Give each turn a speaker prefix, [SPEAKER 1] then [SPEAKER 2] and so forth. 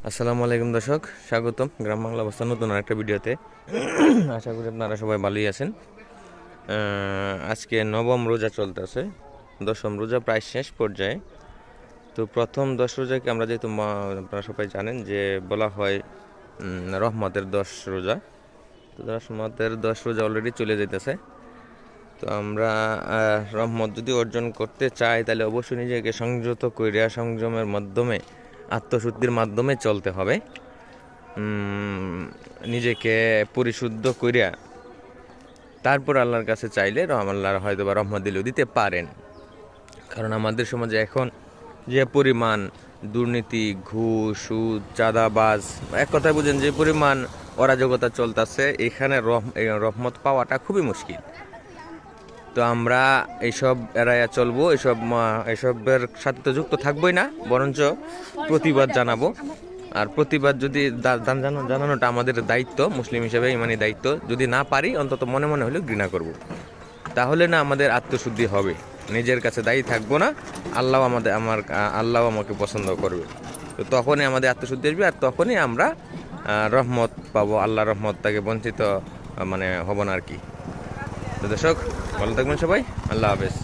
[SPEAKER 1] আসসালামু আলাইকুম দর্শক, স্বাগতম গ্রাম বাংলা অবস্থান নতুন আরেকটা ভিডিওতে। আশা করি আপনারা সবাই ভালোই আছেন। আজকে নবম রোজা চলতেছে, দশম রোজা প্রায় শেষ পর্যায়ে। তো প্রথম 10 রোজাকে আমরা যেহেতু আপনারা সবাই জানেন যে বলা হয় রহমতের 10 রোজা। তো রহমতের 10 রোজা অলরেডি চলে যেতেছে। তো আমরা রহমত যদি অর্জন করতে চাই তাহলে অবশ্যই নিজেকে সংযত কইরা সংযমের মাধ্যমে আত্মশুদ্ধির মাধ্যমে চলতে হবে। নিজেকে পরিশুদ্ধ কইরা তারপর আল্লাহর কাছে চাইলে আল্লাহর হয়তো বা রহমত দিলেও দিতে পারেন। কারণ আমাদের সমাজে এখন যে পরিমাণ দুর্নীতি, ঘুষ, সুদ, চাঁদাবাজ, এক কথায় বুঝেন যে পরিমাণ অরাজকতা চলতেছে, এখানে রহমত পাওয়াটা খুবই মুশকিল। তো আমরা এইসব এড়াইয়া চলবো, এসবের সাথে তো যুক্ত থাকবোই না, বরঞ্চ প্রতিবাদ জানাবো। আর প্রতিবাদ যদি জানানোটা আমাদের দায়িত্ব, মুসলিম হিসেবে ইমানি দায়িত্ব। যদি না পারি অন্তত মনে মনে হলেও ঘৃণা করব। তাহলে না আমাদের আত্মশুদ্ধি হবে, নিজের কাছে দায়ী থাকবো না, আল্লাহ আমাকে পছন্দ করবে। তো তখনই আমাদের আত্মশুদ্ধি আসবে, আর তখনই আমরা রহমত পাবো। আল্লাহ রহমত তাকে বঞ্চিত হব না আর কি। তো দর্শক, ভালো থাকবেন সবাই। আল্লাহ হাফেজ।